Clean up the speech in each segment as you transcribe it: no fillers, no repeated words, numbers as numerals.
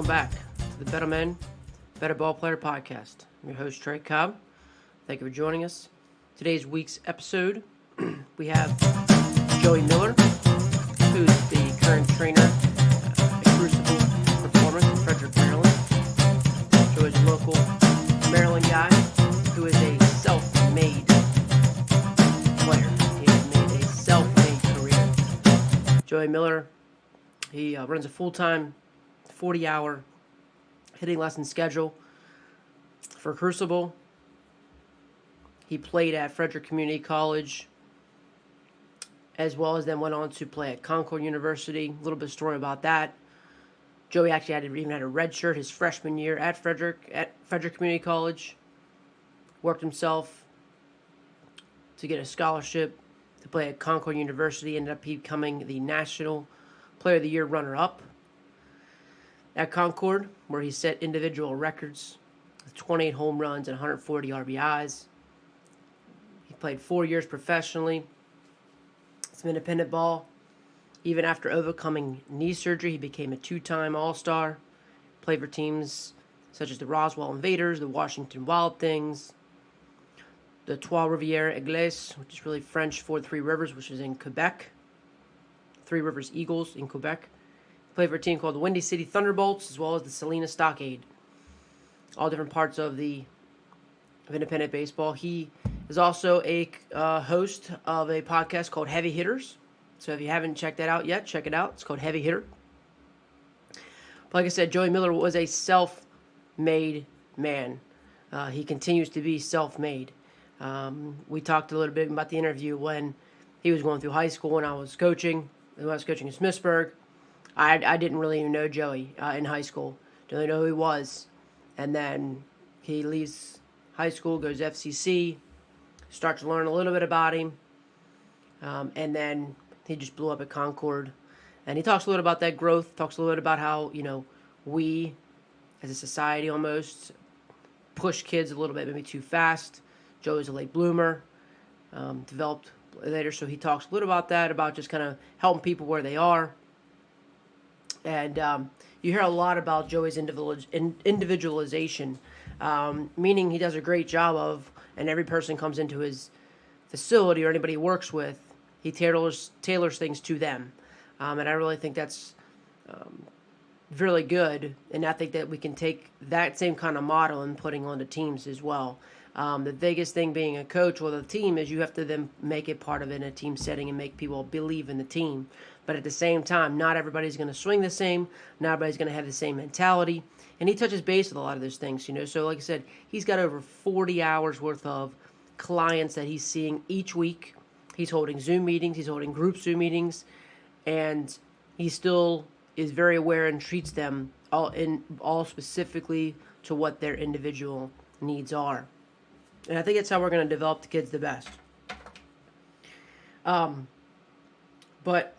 welcome back to the Better Men, Better Ball Player podcast. I'm your host, Trey Cobb. Thank you for joining us. Today's week's episode, we have Joey Miller, who's the current trainer at Crucible Performance in Frederick, Maryland. Joey's a local Maryland guy who is a self-made player. He has made a self-made career. Joey Miller, he runs a full-time 40-hour hitting lesson schedule for Crucible. He played at Frederick Community College, as well as then went on to play at Concord University. A little bit of story about that. Joey actually even had a red shirt his freshman year at Frederick Community College. Worked himself to get a scholarship to play at Concord University. Ended up becoming the National Player of the Year runner-up at Concord, where he set individual records with 28 home runs and 140 RBIs. He played 4 years professionally. Some independent ball. Even after overcoming knee surgery, he became a two-time All-Star. Played for teams such as the Roswell Invaders, the Washington WildThings, the Trois, Rivi-air, Aigles, which is really French for Three Rivers, which is in Quebec. Three Rivers Aigles in Quebec. Played for a team called the Windy City Thunderbolts, as well as the Salina Stockade. All different parts of independent baseball. He is also a host of a podcast called Heavy Hitters. So if you haven't checked that out yet, check it out. It's called Heavy Hitter. But like I said, Joey Miller was a self-made man. He continues to be self-made. We talked a little bit about the interview when he was going through high school when I was coaching. When I was coaching in Smithsburg. I didn't really even know Joey in high school. Didn't really know who he was. And then he leaves high school, goes to FCC, starts to learn a little bit about him. And then he just blew up at Concord. And he talks a little about that growth, talks a little bit about how, we, as a society almost, push kids a little bit maybe too fast. Joey's a late bloomer, developed later. So he talks a little about that, about just kind of helping people where they are. And you hear a lot about Joey's individualization, meaning he does a great job of, and every person comes into his facility or anybody he works with, he tailors things to them. And I really think that's really good. And I think that we can take that same kind of model and putting on the teams as well. The biggest thing being a coach with a team is you have to then make it part of it in a team setting and make people believe in the team. But at the same time, not everybody's going to swing the same. Not everybody's going to have the same mentality. And he touches base with a lot of those things, So like I said, he's got over 40 hours worth of clients that he's seeing each week. He's holding Zoom meetings. He's holding group Zoom meetings. And he still is very aware and treats them all specifically to what their individual needs are. And I think that's how we're going to develop the kids the best. But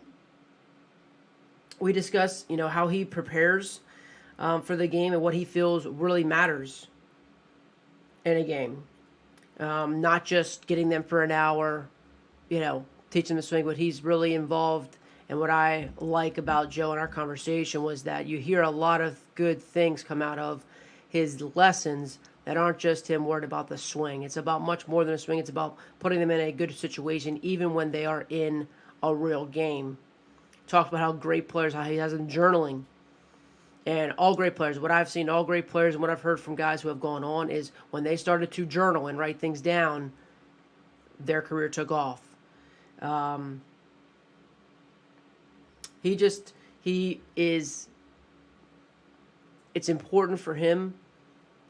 we discuss, how he prepares for the game and what he feels really matters in a game. Not just getting them for an hour, teaching them to swing, but he's really involved. And what I like about Joe in our conversation was that you hear a lot of good things come out of his lessons that aren't just him worried about the swing. It's about much more than a swing. It's about putting them in a good situation even when they are in a real game. Talks about how great players, how he has them journaling. And all great players, what I've seen, all great players, and what I've heard from guys who have gone on is when they started to journal and write things down, their career took off. It's important for him,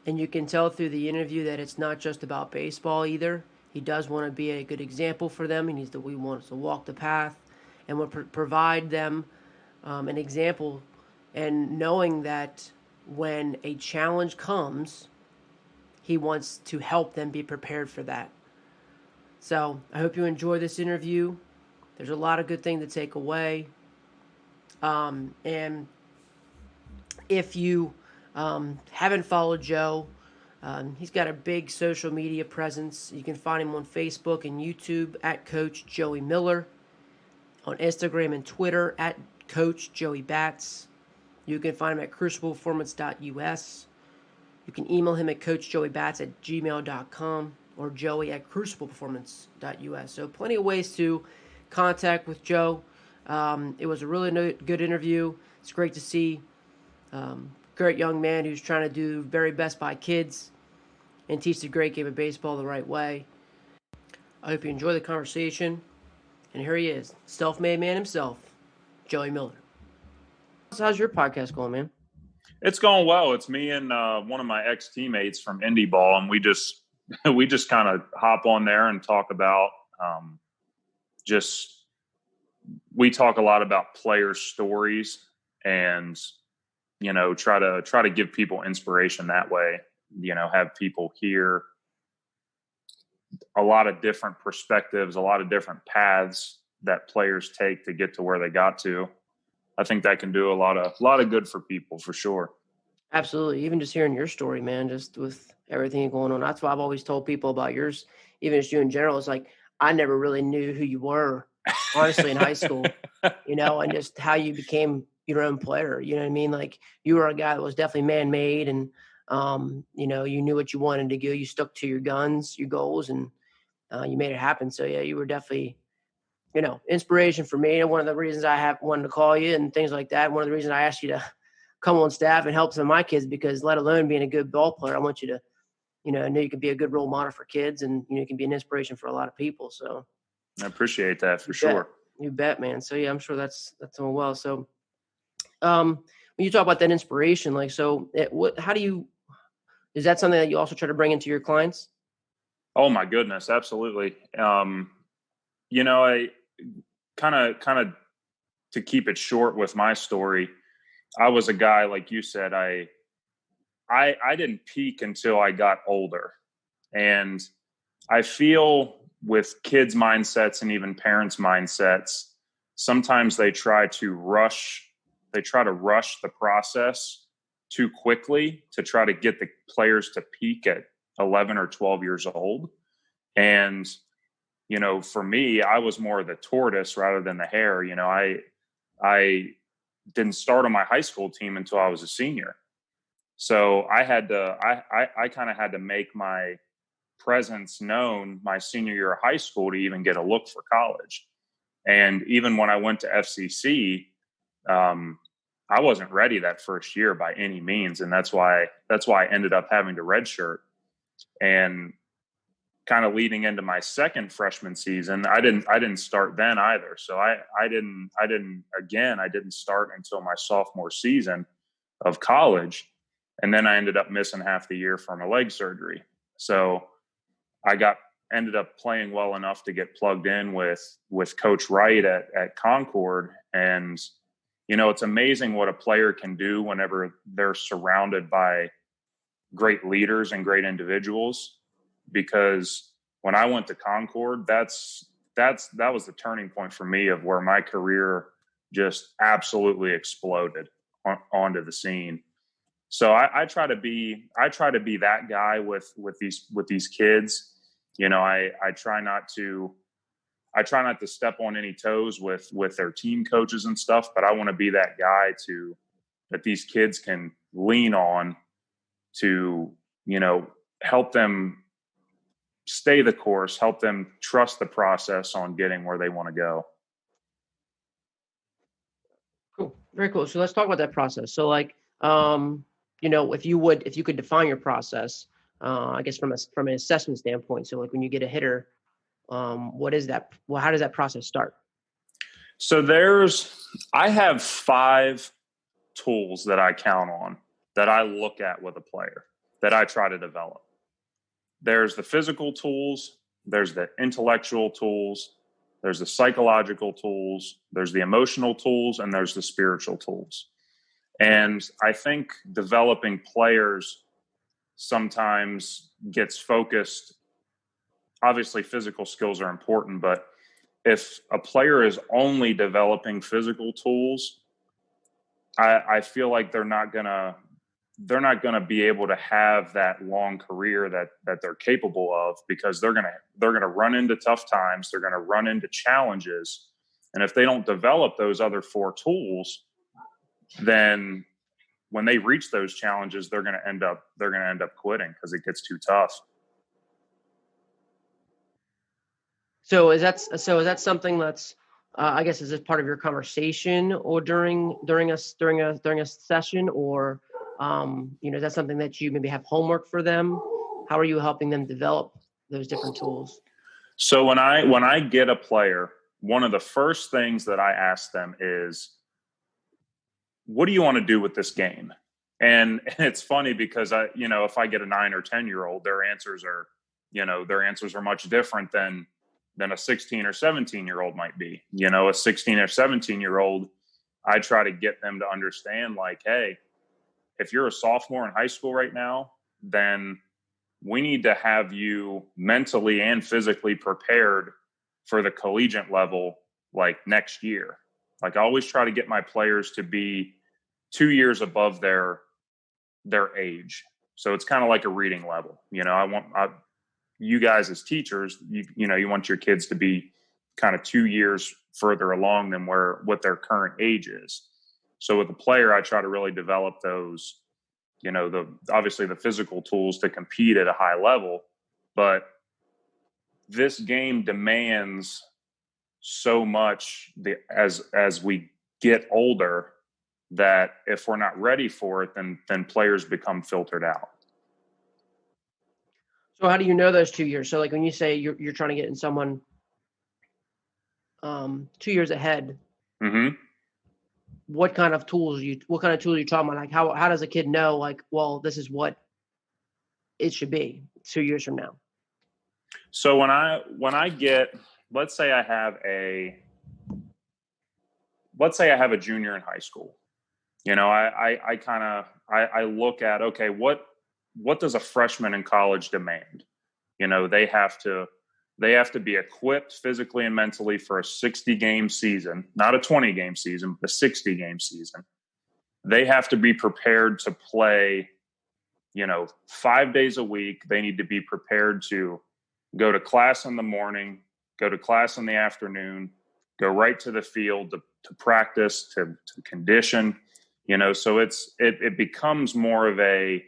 and you can tell through the interview that it's not just about baseball either. He does want to be a good example for them. He wants to walk the path and will provide them an example, and knowing that when a challenge comes, he wants to help them be prepared for that. So I hope you enjoy this interview. There's a lot of good things to take away. And if you haven't followed Joe, he's got a big social media presence. You can find him on Facebook and YouTube at Coach Joey Miller, on Instagram and Twitter at Coach Joey Bats. You can find him at crucibleperformance.us. You can email him at coachjoeybats@gmail.com or joey@crucibleperformance.us. So plenty of ways to contact with Joe. It was a really good interview. It's great to see great young man who's trying to do very best by kids and teach the great game of baseball the right way. I hope you enjoy the conversation. And here he is, self-made man himself, Joey Miller. So how's your podcast going, man? It's going well. It's me and one of my ex-teammates from Indie Ball, and we just kind of hop on there and talk about we talk a lot about player stories and try to give people inspiration that way. Have people hear a lot of different perspectives, a lot of different paths that players take to get to where they got to. I think that can do a lot of good for people, for sure. Absolutely. Even just hearing your story, man, just with everything going on. That's why I've always told people about yours, even just you in general. It's like, I never really knew who you were, honestly, in high school, and just how you became your own player. You know what I mean? Like, you were a guy that was definitely man-made, and, you knew what you wanted to do. You stuck to your guns, your goals, and you made it happen. So, yeah, you were definitely inspiration for me. And one of the reasons I have wanted to call you and things like that. One of the reasons I asked you to come on staff and help some of my kids, because let alone being a good ball player, I want you to, know you can be a good role model for kids, and, you can be an inspiration for a lot of people. So I appreciate that for sure. You bet, man. So yeah, I'm sure that's going well. So, when you talk about that inspiration, like, so is that something that you also try to bring into your clients? Oh my goodness. Absolutely. I kind of to keep it short with my story, I was a guy, like you said, I didn't peak until I got older. And I feel with kids' mindsets and even parents' mindsets, sometimes they try to rush the process too quickly to try to get the players to peak at 11 or 12 years old. And, for me, I was more the tortoise rather than the hare. I didn't start on my high school team until I was a senior. So I kind of had to make my presence known my senior year of high school to even get a look for college. And even when I went to FCC, I wasn't ready that first year by any means. And that's why I ended up having to redshirt. And kind of leading into my second freshman season, I didn't start then either. So I didn't start until my sophomore season of college. And then I ended up missing half the year from a leg surgery. So I ended up playing well enough to get plugged in with Coach Wright at Concord. And, it's amazing what a player can do whenever they're surrounded by great leaders and great individuals. Because when I went to Concord, that was the turning point for me of where my career just absolutely exploded onto the scene. So I try to be that guy with these kids. I try not to step on any toes with their team coaches and stuff, but I want to be that guy that these kids can lean on to, help them stay the course, help them trust the process on getting where they want to go. Cool. Very cool. So let's talk about that process. So like, if you could define your process, I guess from an assessment standpoint. So like when you get a hitter, what is that? Well, how does that process start? So I have 5 tools that I count on, that I look at with a player, that I try to develop. There's the physical tools, there's the intellectual tools, there's the psychological tools, there's the emotional tools, and there's the spiritual tools. And I think developing players sometimes gets focused. Obviously, physical skills are important, but if a player is only developing physical tools, I feel like they're not gonna be able to have that long career that they're capable of, because they're gonna run into tough times, they're gonna run into challenges, and if they don't develop those other 4 tools, then when they reach those challenges, they're going to end up quitting because it gets too tough. So is that something that's I guess, is this part of your conversation or during a session, or is that something that you maybe have homework for them? How are you helping them develop those different tools? So when I get a player, one of the first things that I ask them is, what do you want to do with this game? And it's funny because if I get a 9 or 10-year-old, their answers are much different than a 16 or 17-year-old might be. A 16 or 17-year-old, I try to get them to understand, like, hey, if you're a sophomore in high school right now, then we need to have you mentally and physically prepared for the collegiate level, like next year. Like, I always try to get my players to be 2 years above their age. So it's kind of like a reading level. You guys as teachers, you want your kids to be kind of 2 years further along than what their current age is. So with the player, I try to really develop those, obviously the physical tools to compete at a high level, but this game demands so much as we get older that if we're not ready for it, then players become filtered out. So how do you know those 2 years? So like when you say you're trying to get in someone 2 years ahead, mm-hmm. what kind of tools are you talking about? Like how does a kid know, like, well, this is what it should be 2 years from now? So when I get, let's say I have a junior in high school, I look at, okay, what does a freshman in college demand? They have to be equipped physically and mentally for a 60-game season, not a 20-game season, but a 60-game season. They have to be prepared to play, 5 days a week. They need to be prepared to go to class in the morning, go to class in the afternoon, go right to the field to practice, to condition, so it becomes more of a,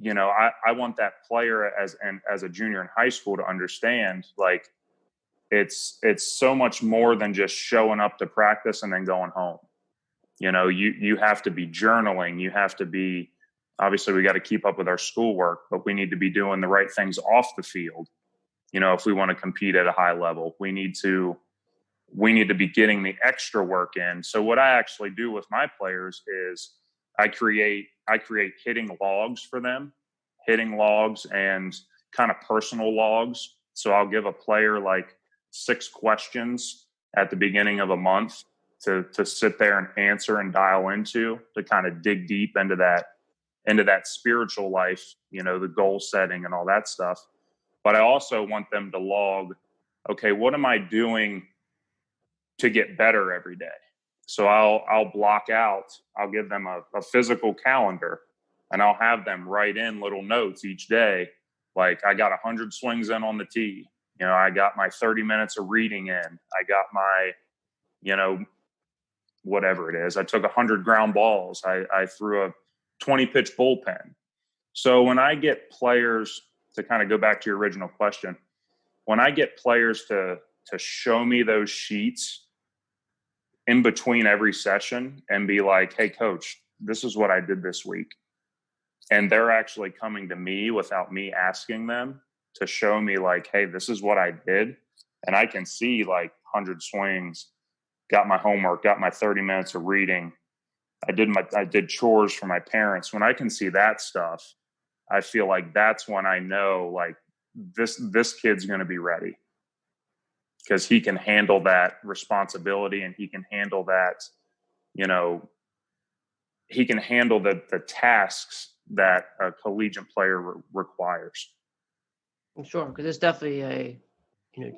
I want that player as a junior in high school to understand, like, it's so much more than just showing up to practice and then going home. You have to be journaling. You have to be, obviously we got to keep up with our schoolwork, but we need to be doing the right things off the field. If we want to compete at a high level, we need to be getting the extra work in. So what I actually do with my players is I create hitting logs for them, hitting logs and kind of personal logs. So I'll give a player like 6 questions at the beginning of a month to sit there and answer and dial into, to kind of dig deep into that spiritual life, the goal setting and all that stuff. But I also want them to log, okay, what am I doing to get better every day? So I'll block out, I'll give them a physical calendar, and I'll have them write in little notes each day. Like, I got 100 swings in on the tee. I got my 30 minutes of reading in. I got my, whatever it is. I took 100 ground balls. I threw a 20 pitch bullpen. So when I get players, to kind of go back to your original question, when I get players to show me those sheets in between every session and be like, hey, coach, this is what I did this week. And they're actually coming to me without me asking them to show me, like, hey, this is what I did. And I can see like 100 swings, got my homework, got my 30 minutes of reading. I did chores for my parents. When I can see that stuff, I feel like that's when I know, like, this kid's going to be ready, because he can handle that responsibility and he can handle that, he can handle the tasks that a collegiate player requires. I'm sure, because it's definitely a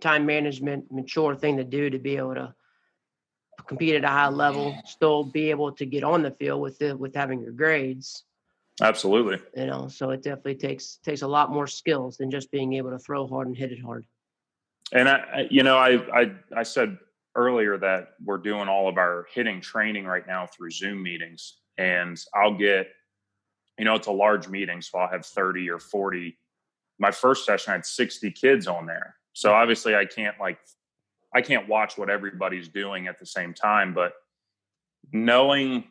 time management, mature thing to do, to be able to compete at a high level, still be able to get on the field with having your grades. Absolutely. So it definitely takes a lot more skills than just being able to throw hard and hit it hard. And I said earlier that we're doing all of our hitting training right now through Zoom meetings. and I'll get, it's a large meeting. So I'll have 30 or 40. My first session, I had 60 kids on there. So obviously I can't watch what everybody's doing at the same time, but knowing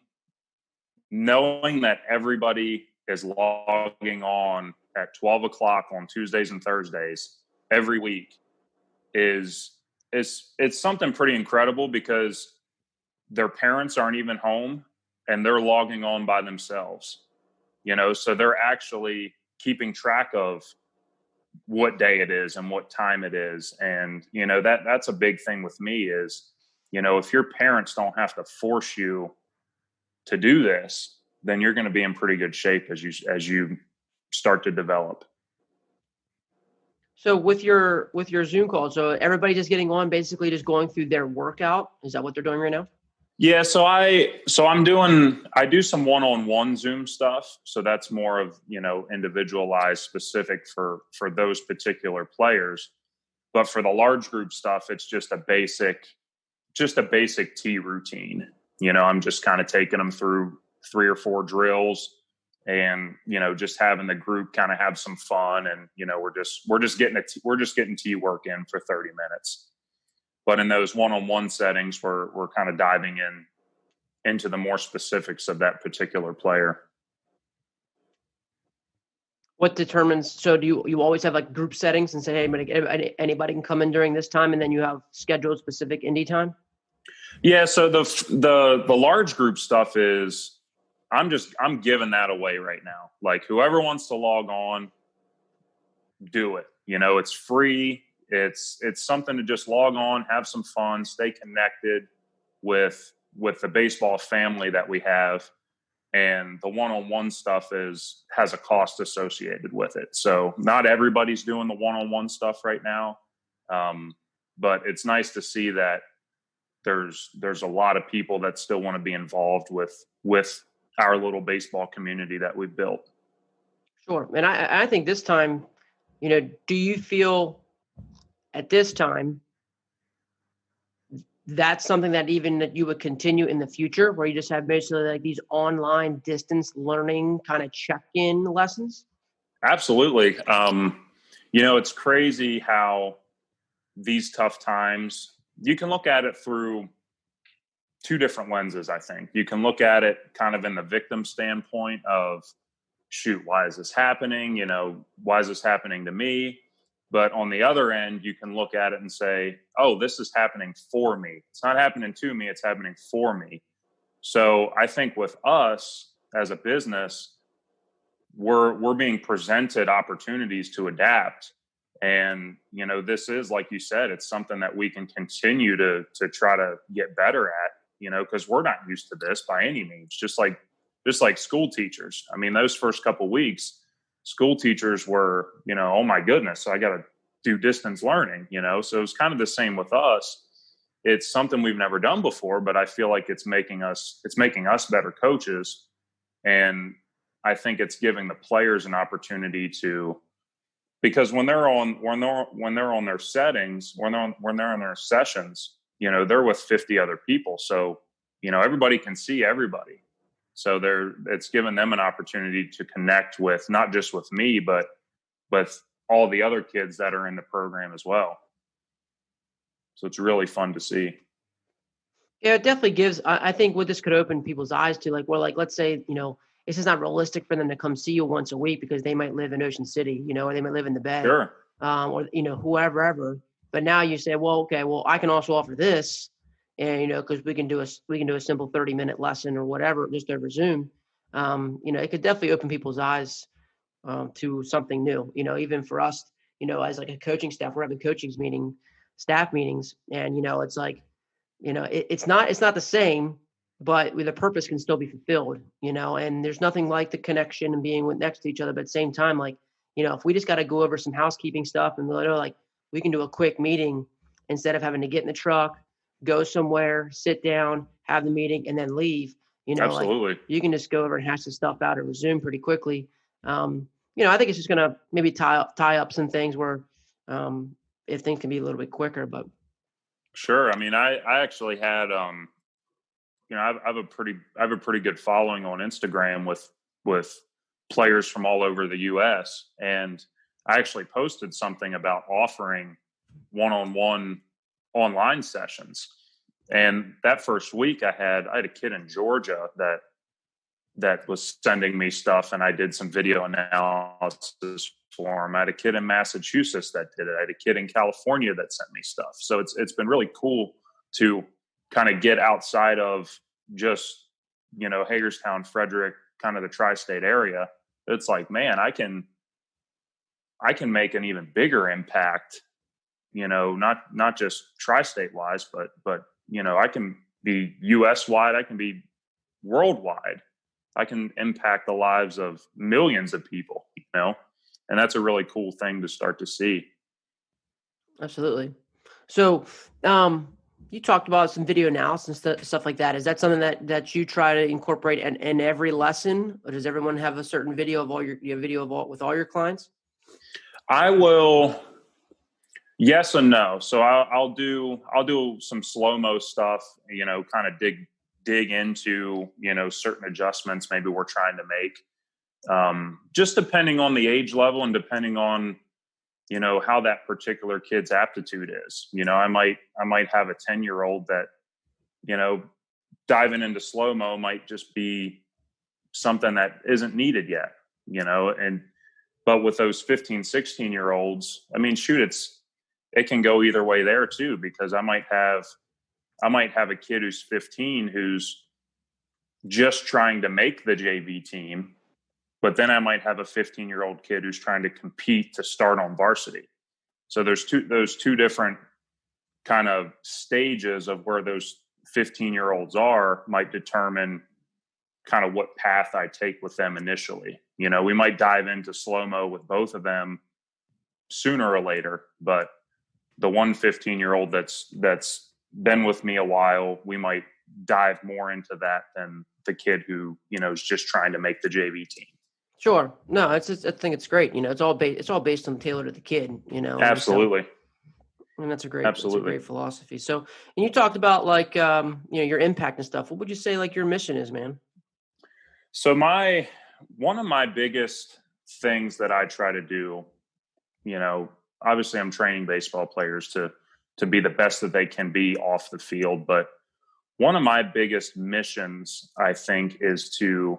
that everybody is logging on at 12 o'clock on Tuesdays and Thursdays every week it's something pretty incredible, because their parents aren't even home and they're logging on by themselves, so they're actually keeping track of what day it is and what time it is. And, that's a big thing with me is, if your parents don't have to force you to do this, then you're going to be in pretty good shape as you start to develop. So with your Zoom call, so everybody just getting on, basically just going through their workout. Is that what they're doing right now? Yeah. So I do some one-on-one Zoom stuff. So that's more of, individualized, specific for those particular players. But for the large group stuff, it's just a basic T routine. I'm just kind of taking them through 3 or 4 drills and, just having the group kind of have some fun. And, we're just getting T work in for 30 minutes. But in those one-on-one settings, we're kind of diving into the more specifics of that particular player. What determines, so do you always have like group settings and say, hey, anybody can come in during this time, and then you have scheduled specific indie time? Yeah. So the large group stuff is, I'm giving that away right now. Like, whoever wants to log on, do it. It's free. It's something to just log on, have some fun, stay connected with the baseball family that we have. And the one-on-one stuff has a cost associated with it. So not everybody's doing the one-on-one stuff right now. But it's nice to see that there's a lot of people that still want to be involved with our little baseball community that we've built. Sure. And I think this time, do you feel at this time that's something that you would continue in the future, where you just have basically like these online distance learning kind of check-in lessons? Absolutely. It's crazy how these tough times, you can look at it through 2 different lenses. I think you can look at it kind of in the victim standpoint of, shoot, why is this happening? Why is this happening to me? But on the other end, you can look at it and say, oh, this is happening for me. It's not happening to me. It's happening for me. So I think with us as a business, we're being presented opportunities to adapt. And, this is, like you said, it's something that we can continue to try to get better at, because we're not used to this by any means, just like school teachers. I mean, those first couple of weeks, school teachers were, oh my goodness, I got to do distance learning, so it's kind of the same with us. It's something we've never done before, but I feel like it's making us better coaches. And I think it's giving the players an opportunity to, because when they're on their settings, when they're in their sessions, they're with 50 other people. So, everybody can see everybody. So it's given them an opportunity to connect with, not just with me, but with all the other kids that are in the program as well. So it's really fun to see. Yeah, it definitely gives. I think what this could open people's eyes to, like, well, like, let's say, this is not realistic for them to come see you once a week because they might live in Ocean City, or they might live in the Bay, Sure. Or whoever. But now you say, well, okay, well, I can also offer this, and because we can do a simple 30-minute lesson or whatever just over Zoom. It could definitely open people's eyes to something new. Even for us, as like a coaching staff, we're having staff meetings, and it's like, it's not the same, but the purpose can still be fulfilled. And there's nothing like the connection and being next to each other. But at the same time, like, if we just got to go over some housekeeping stuff and like we can do a quick meeting instead of having to get in the truck, go somewhere, sit down, have the meeting, and then leave. Absolutely. Like, you can just go over and hash the stuff out over Zoom pretty quickly. I think it's just gonna maybe tie up some things where if things can be a little bit quicker. But sure. I mean, I actually had I have a pretty good following on Instagram with players from all over the U.S. And I actually posted something about offering one-on-one online sessions. And that first week I had a kid in Georgia that was sending me stuff, and I did some video analysis for him. I had a kid in Massachusetts that did it. I had a kid in California that sent me stuff. So it's been really cool to kind of get outside of just, Hagerstown, Frederick, kind of the tri-state area. It's like, man, I can make an even bigger impact, not just tri-state wise, but I can be US wide, I can be worldwide. I can impact the lives of millions of people, and that's a really cool thing to start to see. Absolutely. So, you talked about some video analysis and stuff like that. Is that something that you try to incorporate in every lesson, or does everyone have a certain video of with all your clients? I will. Yes and no. So I'll do some slow-mo stuff, kind of dig into, certain adjustments maybe we're trying to make, just depending on the age level and depending on, how that particular kid's aptitude is. I might have a 10-year-old that, diving into slow-mo might just be something that isn't needed yet, but with those 15, 16-year-olds, I mean, shoot, it can go either way there too, because I might have a kid who's 15 who's just trying to make the JV team, but then I might have a 15-year-old kid who's trying to compete to start on varsity. So there's those two different kind of stages of where those 15-year-olds are might determine kind of what path I take with them initially. We might dive into slow-mo with both of them sooner or later, but the one 15-year-old that's been with me a while, we might dive more into that than the kid who, is just trying to make the JV team. Sure. No, I think it's great. It's all based on tailored to the kid, Absolutely. And that's a great philosophy. So, and you talked about like, your impact and stuff. What would you say like your mission is, man? So one of my biggest things that I try to do, obviously I'm training baseball players to be the best that they can be off the field. But one of my biggest missions, I think, is to,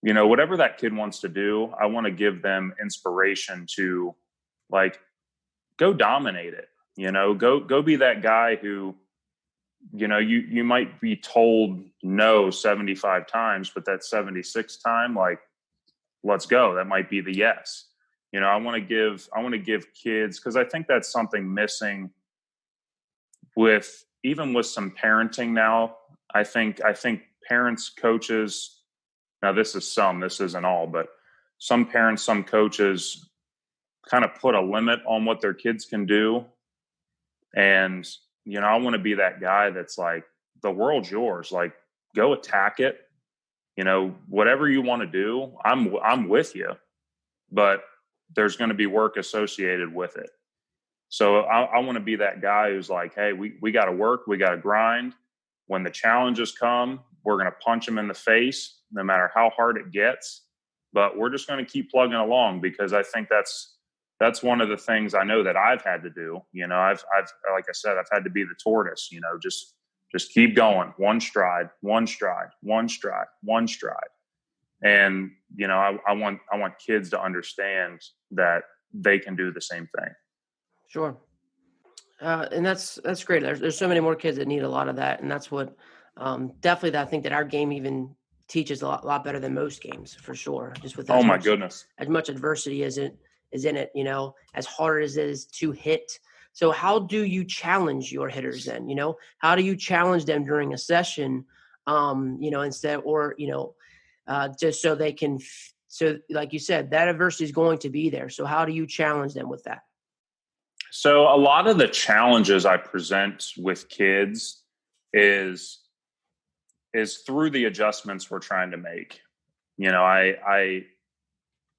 whatever that kid wants to do, I want to give them inspiration to like, go dominate it, go be that guy who, you might be told no 75 times, but that 76th time, like, let's go. That might be the yes. I want to give kids, because I think that's something missing with some parenting now. I think parents, coaches, now this isn't all, but some parents, some coaches kind of put a limit on what their kids can do. And, I want to be that guy that's like, the world's yours. Like, go attack it. Whatever you want to do, I'm with you, but there's going to be work associated with it. So I want to be that guy who's like, hey, we got to work. We got to grind. When the challenges come, we're going to punch them in the face, no matter how hard it gets. But we're just going to keep plugging along, because I think that's one of the things I know that I've had to do. I've like I said, I've had to be the tortoise. Just keep going, one stride. And, I want kids to understand that they can do the same thing. Sure. And that's great. There's so many more kids that need a lot of that. And that's what, definitely that I think that our game even teaches a lot better than most games, for sure. Just with my goodness, as much adversity as it is in it, as hard as it is to hit. So how do you challenge your hitters then? How do you challenge them during a session, instead, or, just so they can, so like you said, that adversity is going to be there. So how do you challenge them with that? So a lot of the challenges I present with kids is through the adjustments we're trying to make.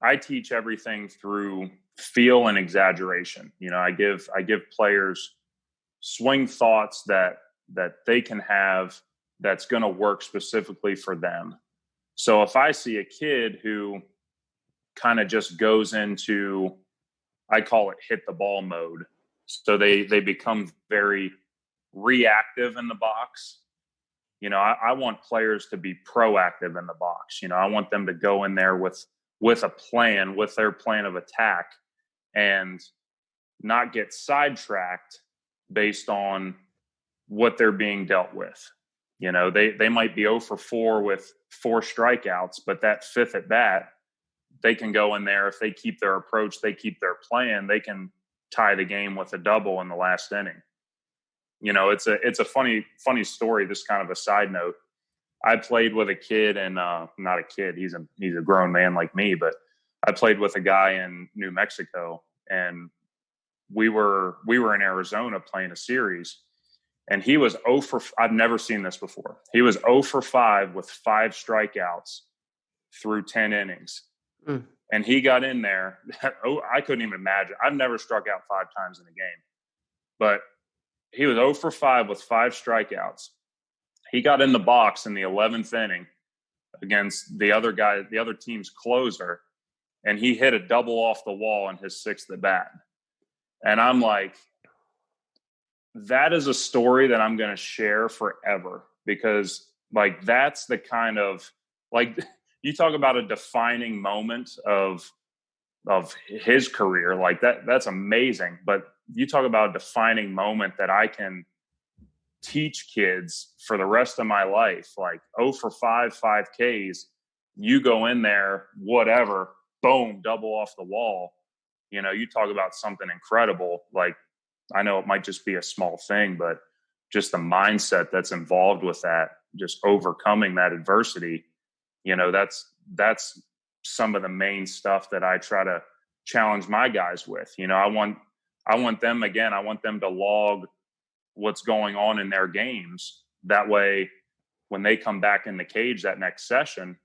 I teach everything through feel and exaggeration. I give players swing thoughts that they can have that's going to work specifically for them. So if I see a kid who kind of just goes into, I call it hit the ball mode. So they become very reactive in the box. I want players to be proactive in the box. I want them to go in there with a plan, with their plan of attack, and not get sidetracked based on what they're being dealt with. They might be 0 for 4 with 4 strikeouts, but that fifth at bat, they can go in there. If they keep their approach, they keep their plan, they can tie the game with a double in the last inning. It's a funny story. This kind of a side note. I played with a kid, and not a kid. He's a grown man like me, but I played with a guy in New Mexico, and we were in Arizona playing a series, and he was 0 for. I've never seen this before. He was 0 for 5 with 5 strikeouts through 10 innings, and he got in there. I couldn't even imagine. I've never struck out 5 times in a game, but he was 0 for 5 with 5 strikeouts. He got in the box in the 11th inning against the other team's closer, and he hit a double off the wall in his 6th at bat. And I'm like, that is a story that I'm going to share forever, because like, that's the kind of, like, you talk about a defining moment of his career, like that's amazing. But you talk about a defining moment that I can teach kids for the rest of my life, like 0 for 5, 5 Ks, you go in there, whatever, boom, double off the wall. You talk about something incredible. Like, I know it might just be a small thing, but just the mindset that's involved with that, just overcoming that adversity, that's some of the main stuff that I try to challenge my guys with. I want them, again, I want them to log what's going on in their games. That way, when they come back in the cage that next session,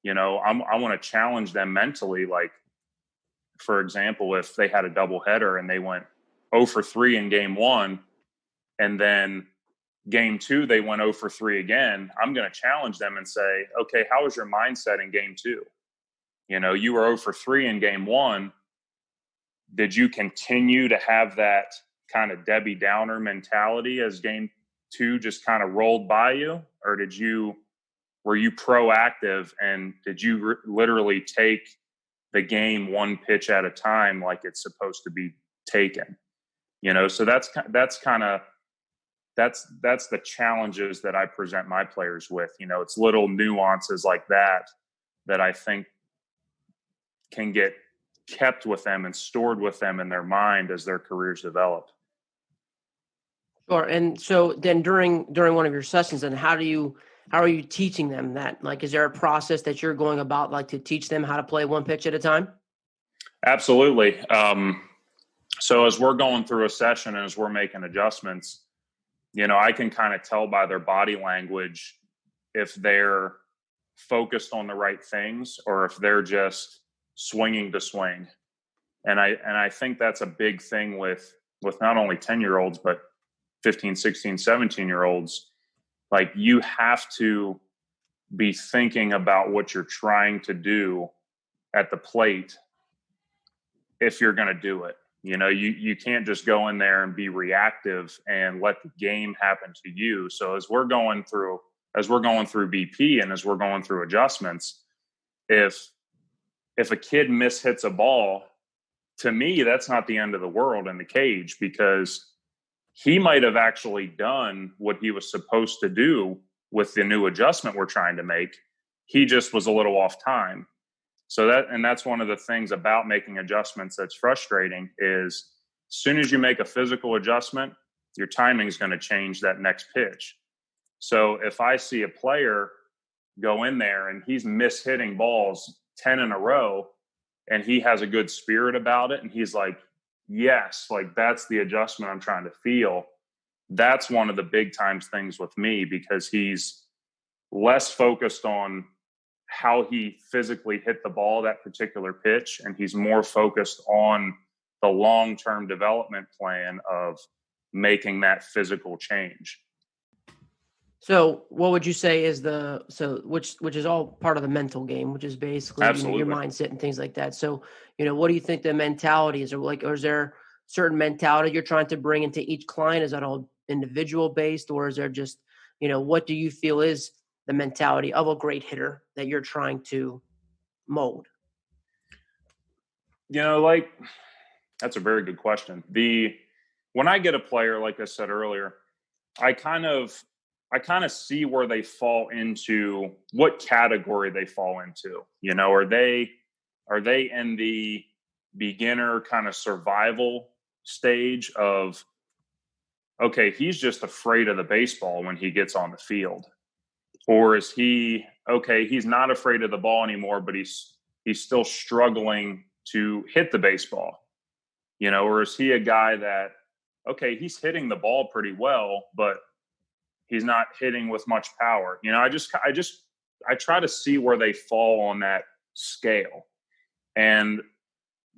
I want to challenge them mentally. Like, for example, if they had a doubleheader and they went 0 for 3 in game 1, and then game 2, they went 0 for 3 again, I'm going to challenge them and say, okay, how was your mindset in game 2? You were 0 for 3 in game 1. Did you continue to have that kind of Debbie Downer mentality as game 2 just kind of rolled by you? Or were you proactive, and did you literally take the game one pitch at a time like it's supposed to be taken? So that's the challenges that I present my players with. It's little nuances like that I think can get kept with them and stored with them in their mind as their careers develop. Sure. And so then during one of your sessions, then how are you teaching them that? Like, is there a process that you're going about, like, to teach them how to play one pitch at a time? Absolutely. So as we're going through a session and as we're making adjustments, I can kind of tell by their body language if they're focused on the right things or if they're just swinging to swing. And I think that's a big thing with not only 10-year-olds, but 15, 16, 17-year-olds. Like, you have to be thinking about what you're trying to do at the plate if you're going to do it. You can't just go in there and be reactive and let the game happen to you. So as we're going through BP and as we're going through adjustments, if a kid mishits a ball, to me, that's not the end of the world in the cage, because he might have actually done what he was supposed to do with the new adjustment we're trying to make. He just was a little off time. So that's one of the things about making adjustments that's frustrating is, as soon as you make a physical adjustment, your timing is going to change that next pitch. So if I see a player go in there and he's mishitting balls 10 in a row and he has a good spirit about it, and he's like, yes, like, that's the adjustment I'm trying to feel. That's one of the big times things with me, because he's less focused on how he physically hit the ball that particular pitch, and he's more focused on the long-term development plan of making that physical change. So what would you say is which is all part of the mental game, which is basically, your Absolutely. mindset and things like that. So, what do you think the mentality is, or is there certain mentality you're trying to bring into each client? Is that all individual based, or is there just, what do you feel is the mentality of a great hitter that you're trying to mold? Like, that's a very good question. When I get a player, like I said earlier, I kind of see where they fall into, what category they fall into. Are they in the beginner kind of survival stage of, okay, he's just afraid of the baseball when he gets on the field? Or is he, okay, he's not afraid of the ball anymore, but he's still struggling to hit the baseball? Or is he a guy that, okay, he's hitting the ball pretty well, but he's not hitting with much power? I try to see where they fall on that scale. And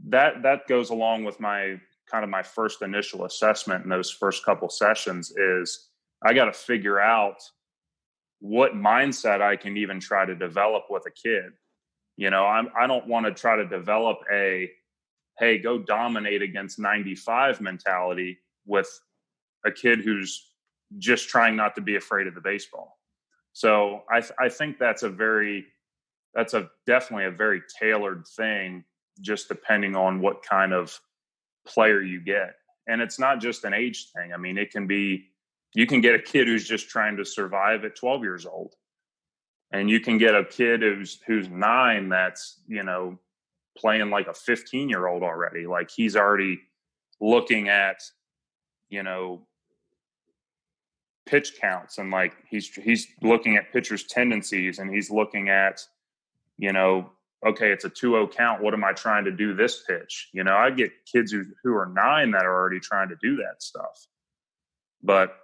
that goes along with my first initial assessment in those first couple sessions. Is I got to figure out what mindset I can even try to develop with a kid. I don't want to try to develop hey, go dominate against 95 mentality with a kid who's just trying not to be afraid of the baseball. So I think that's definitely a very tailored thing, just depending on what kind of player you get. And it's not just an age thing. I mean, you can get a kid who's just trying to survive at 12 years old. And you can get a kid who's 9 that's, playing like a 15-year-old already. Like, he's already looking at, pitch counts, and like he's looking at pitchers' tendencies, and he's looking at, okay, it's a 2-0 count. What am I trying to do this pitch? I get kids who are 9 that are already trying to do that stuff. But,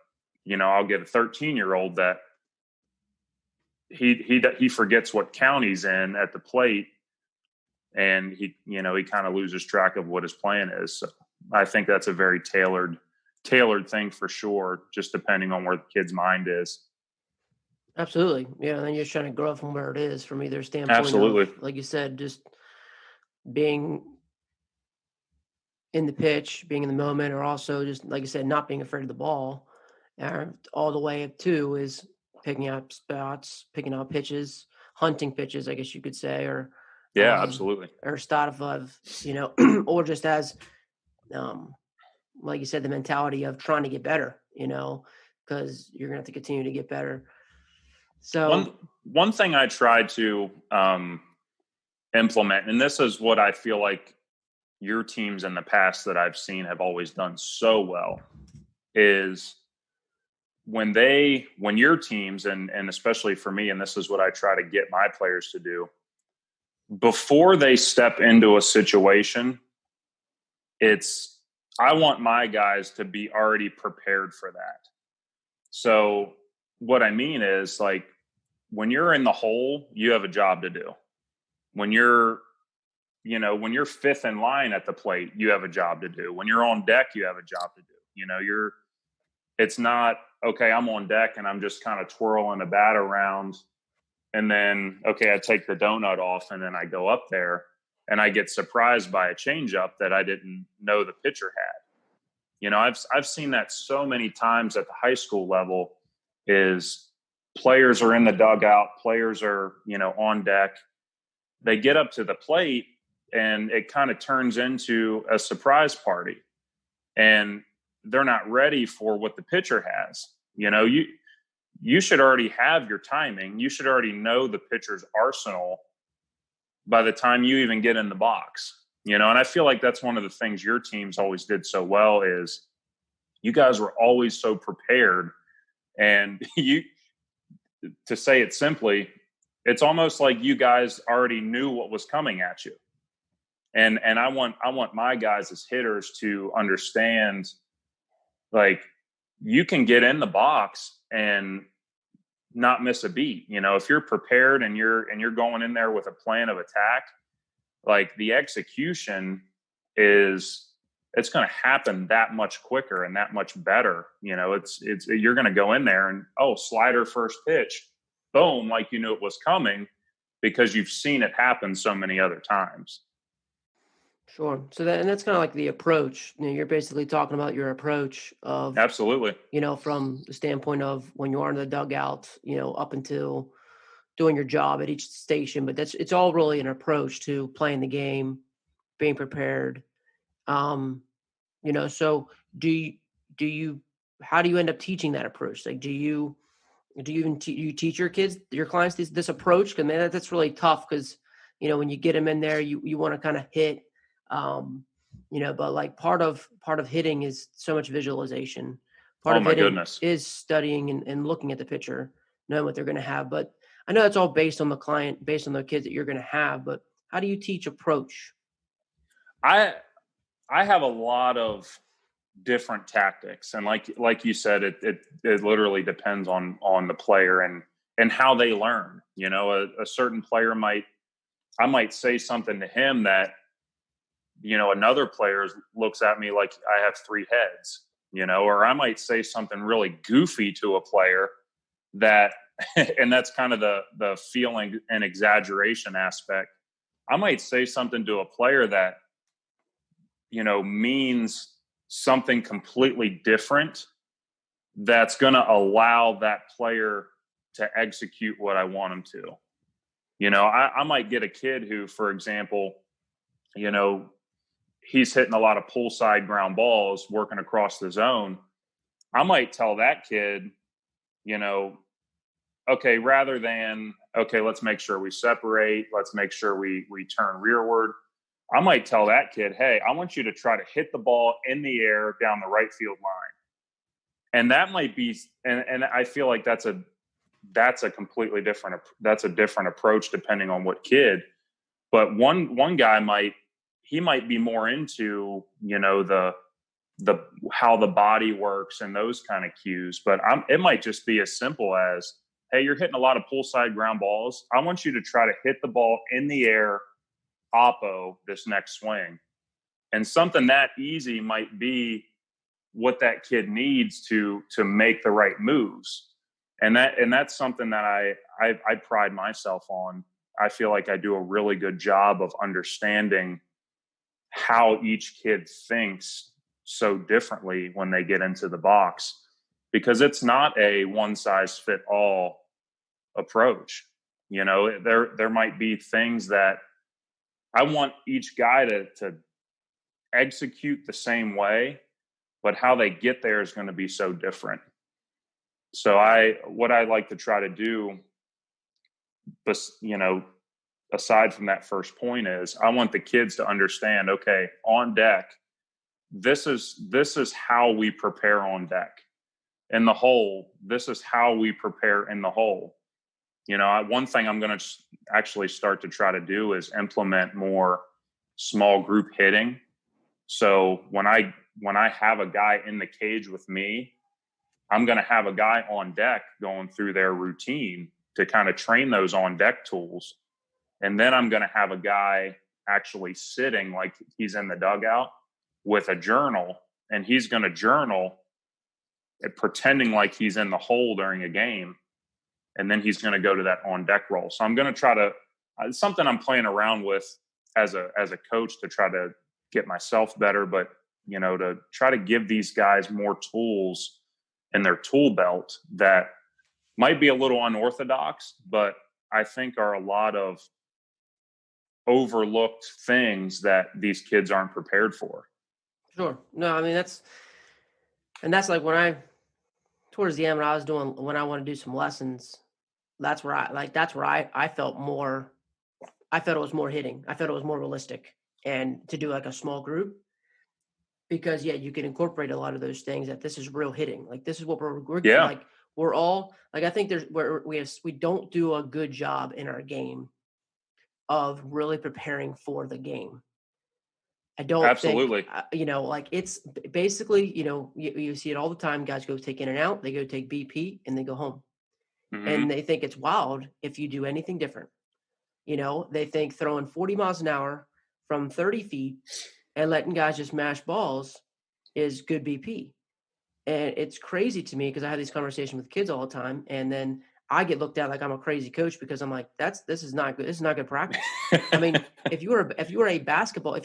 I'll get a 13-year-old that he forgets what count he's in at the plate, and he kind of loses track of what his plan is. So I think that's a very tailored thing for sure, just depending on where the kid's mind is. Absolutely. Yeah. And then you're just trying to grow from where it is from either standpoint Absolutely. of, like you said, just being in the pitch, being in the moment, or also just, like you said, not being afraid of the ball. All the way up to is picking out spots, picking out pitches, hunting pitches, I guess you could say, or Yeah, absolutely. or stuff of, or just as, like you said, the mentality of trying to get better, because you're gonna have to continue to get better. So one thing I try to implement, and this is what I feel like your teams in the past that I've seen have always done so well, is when your teams, and especially for me, and this is what I try to get my players to do, before they step into a situation, I want my guys to be already prepared for that. So what I mean is, like, when you're in the hole, you have a job to do. When you're fifth in line at the plate, you have a job to do. When you're on deck, you have a job to do. It's not, okay, I'm on deck and I'm just kind of twirling a bat around, and then, okay, I take the donut off and then I go up there and I get surprised by a changeup that I didn't know the pitcher had. I've seen that so many times at the high school level. Is players are in the dugout, players are, on deck. They get up to the plate and it kind of turns into a surprise party, and they're not ready for what the pitcher has. You should already have your timing. You should already know the pitcher's arsenal by the time you even get in the box. And I feel like that's one of the things your teams always did so well, is you guys were always so prepared. And to say it simply, it's almost like you guys already knew what was coming at you. And I want my guys as hitters to understand, like, you can get in the box and not miss a beat. If you're prepared and you're going in there with a plan of attack, like, the execution is it's going to happen that much quicker and that much better. It's you're going to go in there and, slider first pitch, boom, like you knew it was coming because you've seen it happen so many other times. Sure. So that's kind of like the approach. You're basically talking about your approach of, Absolutely. From the standpoint of when you are in the dugout, up until doing your job at each station. But it's all really an approach to playing the game, being prepared. So do you how do you end up teaching that approach? Like, do you even you teach your kids, your clients, this approach? Because man, that's really tough. Because when you get them in there, you want to kind of hit, but like part of hitting is so much visualization. Part of my hitting goodness. is studying and looking at the pitcher, knowing what they're going to have. But I know that's all based on the client, based on the kids that you're going to have. But how do you teach approach? I have a lot of different tactics, and like you said, it literally depends on the player and how they learn. A certain player I might say something to him that another player looks at me like I have three heads, or I might say something really goofy to a player that and that's kind of the feeling and exaggeration aspect. I might say something to a player that means something completely different that's going to allow that player to execute what I want him to. I might get a kid who, for example, he's hitting a lot of pull side ground balls working across the zone. I might tell that kid, okay, rather than, okay, let's make sure we separate. Let's make sure we turn rearward. I might tell that kid, hey, I want you to try to hit the ball in the air down the right field line. And that might be, and I feel like that's a completely different, that's a different approach depending on what kid. But one guy might be more into, the how the body works and those kind of cues. But it might just be as simple as, hey, you're hitting a lot of pull side ground balls. I want you to try to hit the ball in the air oppo this next swing. And something that easy might be what that kid needs to make the right moves. And that's something that I pride myself on. I feel like I do a really good job of understanding how each kid thinks so differently when they get into the box, because it's not a one size fit all approach. There might be things that I want each guy to execute the same way, but how they get there is going to be so different. So what I like to try to do, but aside from that first point, is I want the kids to understand, okay, on deck, this is how we prepare on deck. In the hole, this is how we prepare in the hole. One thing I'm going to actually start to try to do is implement more small group hitting. So when I have a guy in the cage with me, I'm going to have a guy on deck going through their routine to kind of train those on deck tools. And then I'm going to have a guy actually sitting like he's in the dugout with a journal, and he's going to journal pretending like he's in the hole during a game. And then he's going to go to that on deck role. So I'm going to try to, something I'm playing around with as a coach to try to get myself better, but to try to give these guys more tools in their tool belt that might be a little unorthodox, but I think are a lot of overlooked things that these kids aren't prepared for. Sure. No, I mean, that's like towards the end when I want to do some lessons, that's where I felt more, I felt it was more hitting. I felt it was more realistic, and to do like a small group, because you can incorporate a lot of those things, that this is real hitting. Like, this is what we're like, we're all like, I think we don't do a good job in our game of really preparing for the game. I don't Absolutely think, like, it's basically, you see it all the time. Guys go take in and out, they go take BP and they go home. Mm-hmm. And they think it's wild if you do anything different. They think throwing 40 miles an hour from 30 feet and letting guys just mash balls is good BP. And it's crazy to me because I have these conversations with kids all the time, and then I get looked at like I'm a crazy coach because I'm like, this is not good. This is not good practice. I mean, if you were playing basketball,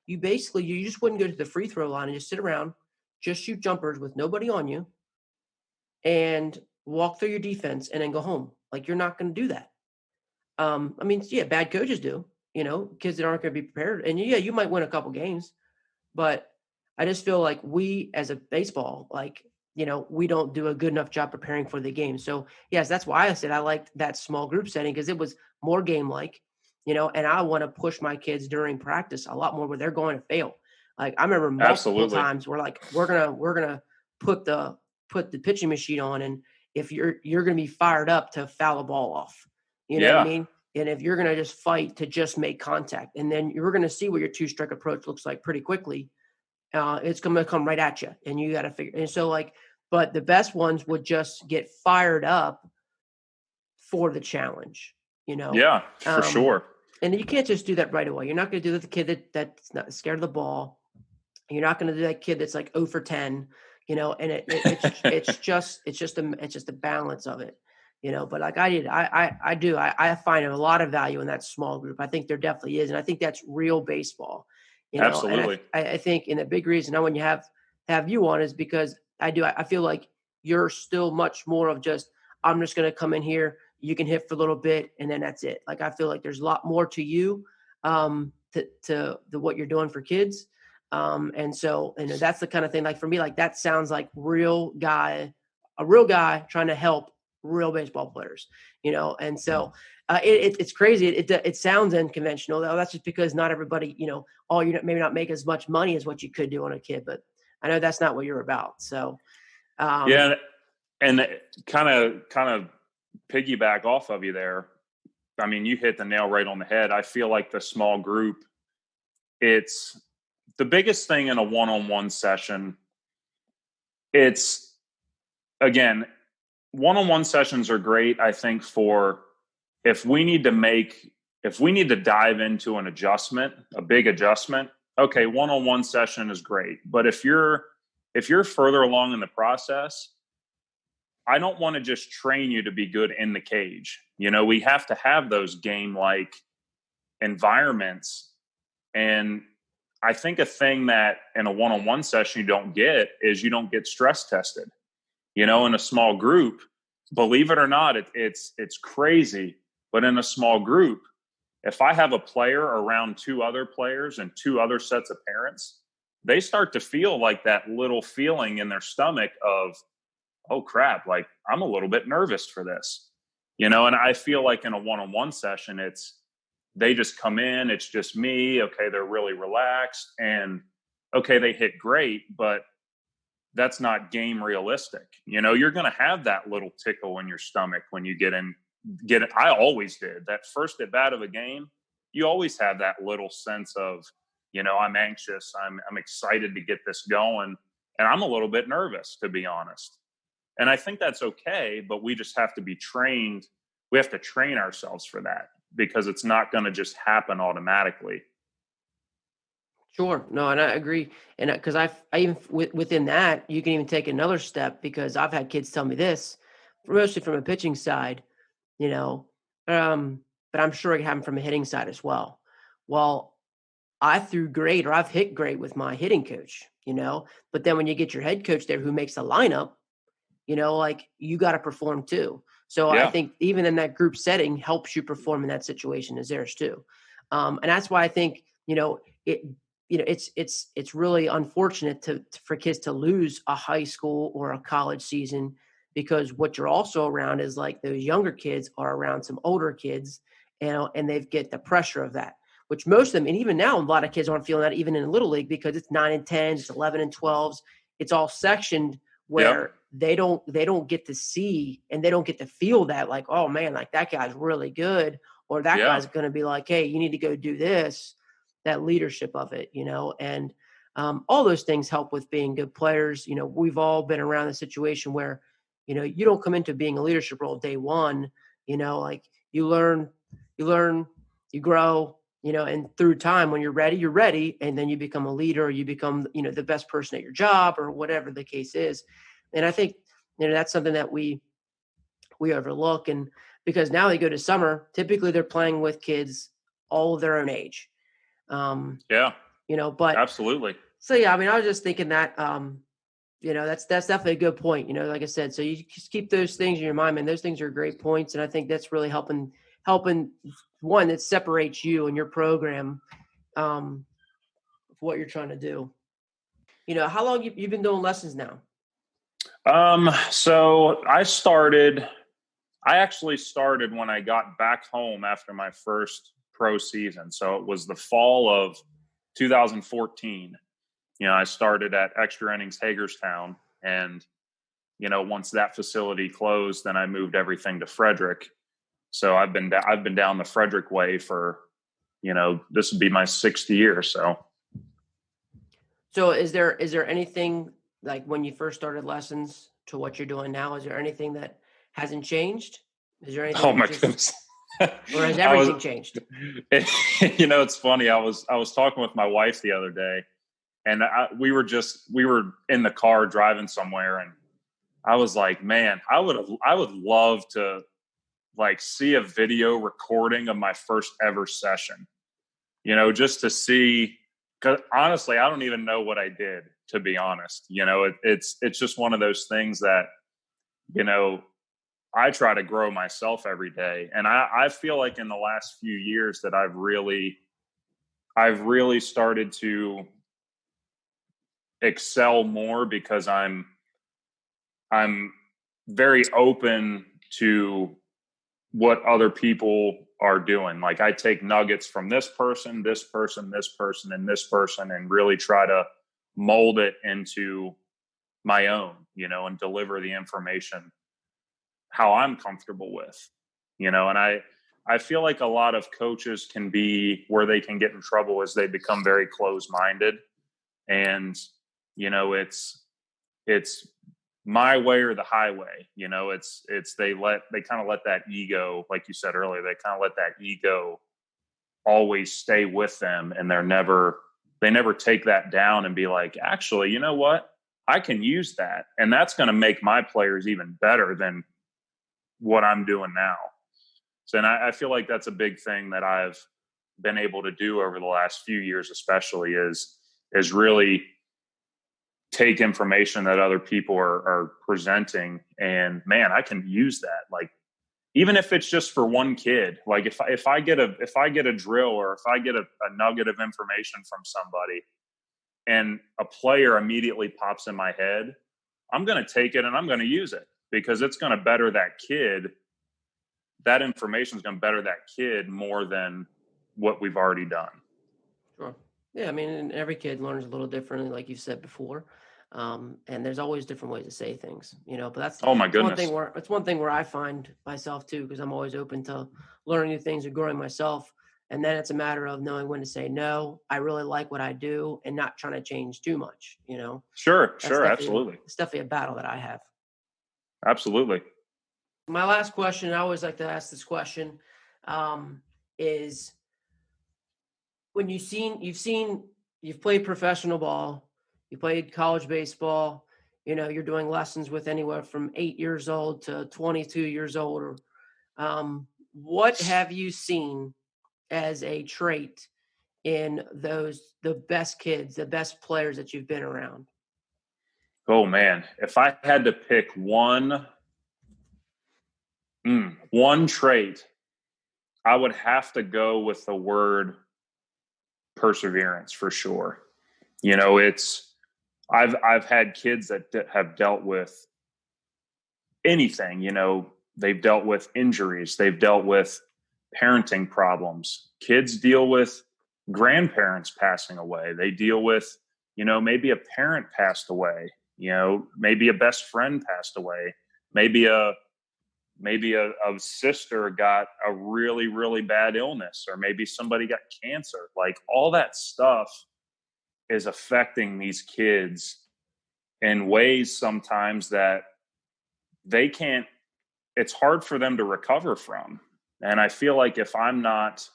you just wouldn't go to the free throw line and just sit around, just shoot jumpers with nobody on you, and walk through your defense and then go home. Like, you're not going to do that. I mean, yeah, bad coaches do, kids that aren't going to be prepared. And yeah, you might win a couple games, but I just feel like we as a baseball, like, we don't do a good enough job preparing for the game. So yes, that's why I said I liked that small group setting, because it was more game-like, and I want to push my kids during practice a lot more where they're going to fail. Like, I remember multiple times where, like, we're gonna put the pitching machine on, and if you're gonna be fired up to foul a ball off, you know what I mean? And if you're gonna just fight to just make contact, and then you're gonna see what your two-strike approach looks like pretty quickly. It's going to come right at you, and you got to figure. And so, but the best ones would just get fired up for the challenge, Yeah, for sure. And you can't just do that right away. You're not going to do that with the kid that's not scared of the ball. You're not going to do that kid that's like 0 for 10, and it's just the balance of it, but like I find a lot of value in that small group. I think there definitely is. And I think that's real baseball. Absolutely. And I think, and the big reason I want you have you on is because I feel like you're still much more of just, I'm just going to come in here, you can hit for a little bit, and then that's it. Like, I feel like there's a lot more to you, to what you're doing for kids. And so, that's the kind of thing, like, for me, like, that sounds like a real guy trying to help real baseball players, and so it's crazy. It sounds unconventional, though. That's just because not everybody, you maybe not make as much money as what you could do on a kid, but I know that's not what you're about. So, yeah. And kind of piggyback off of you there. I mean, you hit the nail right on the head. I feel like the small group, it's the biggest thing in a one-on-one session. It's, again, one-on-one sessions are great, I think, for if we need to dive into an adjustment, a big adjustment. Okay, one-on-one session is great. But if you're further along in the process, I don't want to just train you to be good in the cage. We have to have those game-like environments. And I think a thing that in a one-on-one session you don't get is you don't get stress tested. In a small group, believe it or not, it's crazy. But in a small group, if I have a player around two other players and two other sets of parents, they start to feel like that little feeling in their stomach of, oh crap, like, I'm a little bit nervous for this, and I feel like in a one-on-one session, they just come in, it's just me. Okay. They're really relaxed, and okay, they hit great, but that's not game realistic. You're going to have that little tickle in your stomach when you get it. I always did that first at bat of a game. You always have that little sense of, I'm anxious. I'm excited to get this going, and I'm a little bit nervous, to be honest. And I think that's okay, but we just have to be trained. We have to train ourselves for that, because it's not going to just happen automatically. Sure. No, and I agree. And because I even within that, you can even take another step, because I've had kids tell me this, mostly from a pitching side, but I'm sure it happened from a hitting side as well. Well, I threw great, or I've hit great with my hitting coach, but then when you get your head coach there who makes the lineup, like, you got to perform too. So yeah. I think even in that group setting helps you perform in that situation as theirs too. And that's why I think, it's really unfortunate for kids to lose a high school or a college season, because what you're also around is, like, those younger kids are around some older kids, and they get the pressure of that, which most of them, and even now, a lot of kids aren't feeling that even in Little League, because it's 9 and 10s, it's 11 and 12s. It's all sectioned where they don't get to see, and they don't get to feel that, like, oh man, like, that guy's really good, or that guy's going to be like, hey, you need to go do this, that leadership of it, and all those things help with being good players. We've all been around a situation where, you don't come into being a leadership role day one, like, you learn, you grow, and through time, when you're ready, and then you become a leader, or you become, the best person at your job, or whatever the case is. And I think, that's something that we overlook. And because now they go to summer, typically they're playing with kids all of their own age. Yeah, But absolutely. so, yeah, I mean, I was just thinking that, that's definitely a good point, like I said. So you just keep those things in your mind, man. Those things are great points. And I think that's really helping one that separates you and your program, of what you're trying to do. How long you've been doing lessons now? So I actually started when I got back home after my first pro season. So it was the fall of 2014. I started at Extra Innings Hagerstown, and once that facility closed, then I moved everything to Frederick. So I've been down the Frederick way for, this would be my 6th year. So is there anything, like when you first started lessons to what you're doing now? Is there anything that hasn't changed? Is there anything? Oh my goodness. Or has everything changed? It's funny. I was talking with my wife the other day, and we were in the car driving somewhere, and I was like, man, I would love to like see a video recording of my first ever session, just to see, because honestly, I don't even know what I did, to be honest. It's just one of those things that, I try to grow myself every day. And I feel like in the last few years that I've really started to excel more, because I'm very open to what other people are doing. Like I take nuggets from this person, this person, this person, and this person, and really try to mold it into my own, and deliver the information how I'm comfortable with, and I feel like a lot of coaches can be where they can get in trouble as they become very closed-minded. And, it's my way or the highway. They kind of let that ego, like you said earlier, they kind of let that ego always stay with them, and they never take that down and be like, actually, you know what, I can use that, and that's going to make my players even better than what I'm doing now. So, and I feel like that's a big thing that I've been able to do over the last few years, especially is really take information that other people are presenting, and man, I can use that. Like, even if it's just for one kid, like if I get a drill, or if I get a nugget of information from somebody and a player immediately pops in my head, I'm going to take it and I'm going to use it, because it's going to better that kid. That information is going to better that kid more than what we've already done. Sure. Yeah. I mean, every kid learns a little differently, like you said before. And there's always different ways to say things, but that's, oh my goodness, it's one thing where I find myself too, because I'm always open to learning new things and growing myself. And then it's a matter of knowing when to say, no, I really like what I do, and not trying to change too much, Sure. Absolutely. It's definitely a battle that I have. Absolutely. My last question, I always like to ask this question, is when you've played professional ball, you played college baseball, you're doing lessons with anywhere from 8 years old to 22 years old. What have you seen as a trait in the best kids, the best players that you've been around? Oh man, if I had to pick one trait, I would have to go with the word perseverance, for sure. I've had kids that have dealt with anything. They've dealt with injuries, they've dealt with parenting problems. Kids deal with grandparents passing away. They deal with, maybe a parent passed away, maybe a best friend passed away, maybe a sister got a really, really bad illness, or maybe somebody got cancer. Like, all that stuff is affecting these kids in ways sometimes that it's hard for them to recover from. And I feel like if I'm not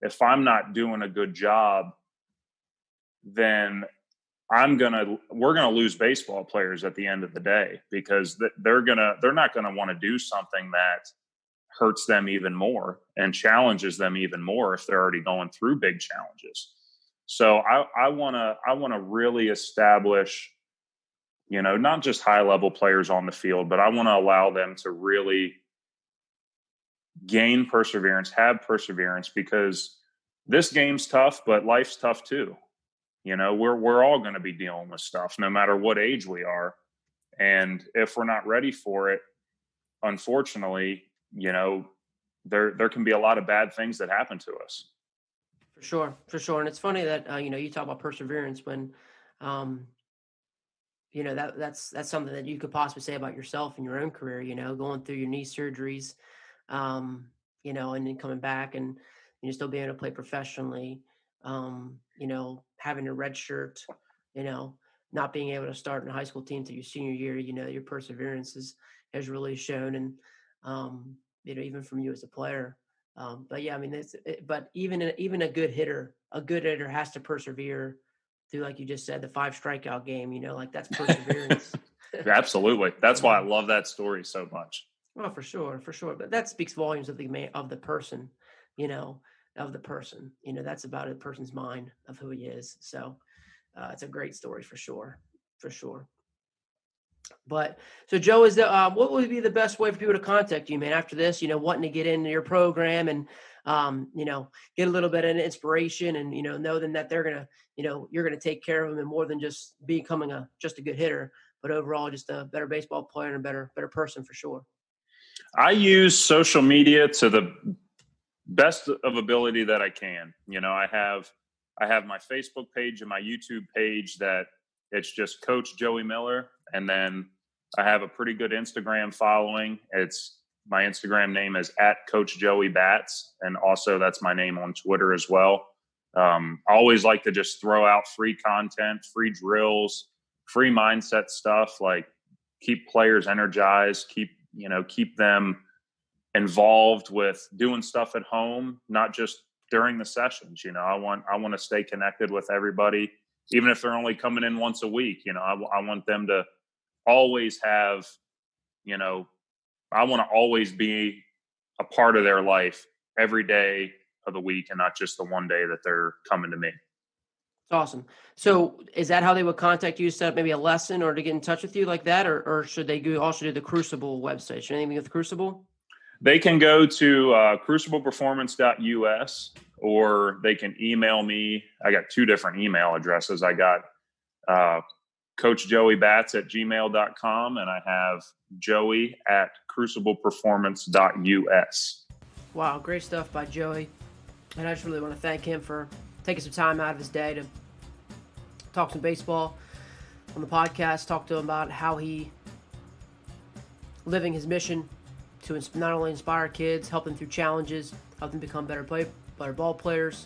if I'm not doing a good job, then we're gonna lose baseball players at the end of the day, because they're not gonna want to do something that hurts them even more and challenges them even more if they're already going through big challenges. So I want to really establish, not just high level players on the field, but I want to allow them to really gain perseverance, have perseverance, because this game's tough, but life's tough too. We're all going to be dealing with stuff no matter what age we are. And if we're not ready for it, unfortunately, there can be a lot of bad things that happen to us. For sure. And it's funny that, you talk about perseverance when, that's something that you could possibly say about yourself in your own career, going through your knee surgeries, and then coming back and still being able to play professionally, having a red shirt, not being able to start in a high school team through your senior year, your perseverance has really shown. And, even from you as a player. But yeah, I mean, but even a good hitter has to persevere through, like you just said, the 5 strikeout game, like that's perseverance. Absolutely. That's why I love that story so much. Oh, for sure. But that speaks volumes of the person, that's about a person's mind of who he is. So it's a great story for sure. But so Joe, what would be the best way for people to contact you, man, after this, wanting to get into your program and, get a little bit of inspiration and, know then that they're going to, you're going to take care of them, and more than just becoming just a good hitter, but overall just a better baseball player and a better person for sure. I use social media to the best of ability that I can. I have my Facebook page and my YouTube page that it's just Coach Joey Miller. And then I have a pretty good Instagram following. My Instagram name is @CoachJoeyBats. And also that's my name on Twitter as well. I always like to just throw out free content, free drills, free mindset stuff, like keep players energized, keep them involved with doing stuff at home, not just during the sessions. I want to stay connected with everybody, even if they're only coming in once a week. I want them to always have, I want to always be a part of their life every day of the week, and not just the one day that they're coming to me. It's awesome. So is that how they would contact you, set up maybe a lesson or to get in touch with you like that? Or should they also do the Crucible website? Should anything with Crucible? They can go to crucibleperformance.us, or they can email me. I got 2 different email addresses. I got coachjoeybats@gmail.com, and I have joey@crucibleperformance.us. Wow, great stuff by Joey. And I just really want to thank him for taking some time out of his day to talk some baseball on the podcast, talk to him about how he living his mission to not only inspire kids, help them through challenges, help them become better ball players,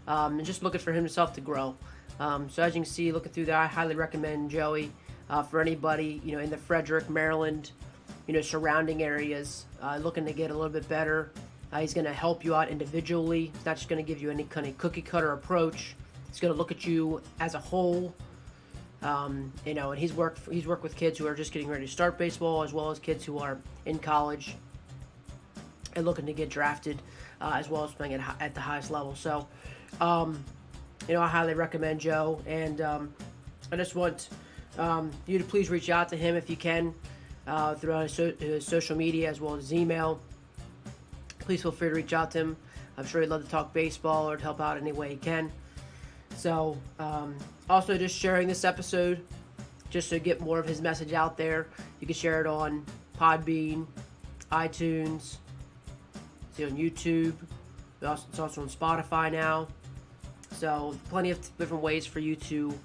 and just looking for himself to grow. So as you can see, looking through that, I highly recommend Joey for anybody, in the Frederick, Maryland, surrounding areas, looking to get a little bit better. He's going to help you out individually. He's not just going to give you any kind of cookie cutter approach. He's going to look at you as a whole. And he's worked with kids who are just getting ready to start baseball, as well as kids who are in college and looking to get drafted, as well as playing at the highest level. So, I highly recommend Joe, and I just want you to please reach out to him if you can through his social media as well as his email. Please feel free to reach out to him. I'm sure he'd love to talk baseball or to help out any way he can. So, also just sharing this episode just to get more of his message out there. You can share it on Podbean, iTunes, see on YouTube. It's also on Spotify now. So plenty of different ways for you to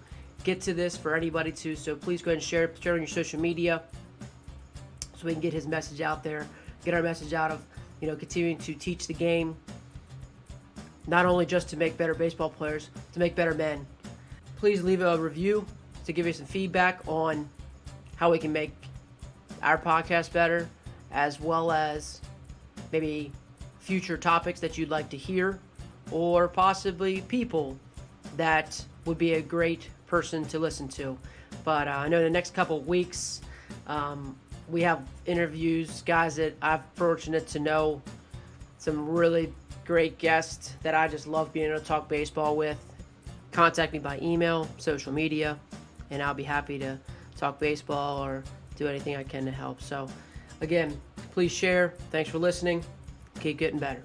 get to this, for anybody to. So please go ahead and share it on your social media so we can get his message out there, get our message out of, continuing to teach the game, not only just to make better baseball players, to make better men. Please leave a review to give you some feedback on how we can make our podcast better, as well as maybe future topics that you'd like to hear or possibly people that would be a great person to listen to. But I know the next couple of weeks, we have interviews, guys that I'm fortunate to know, some really great guests that I just love being able to talk baseball with. Contact me by email, social media, and I'll be happy to talk baseball or do anything I can to help. So again, please share. Thanks for listening. Keep getting better.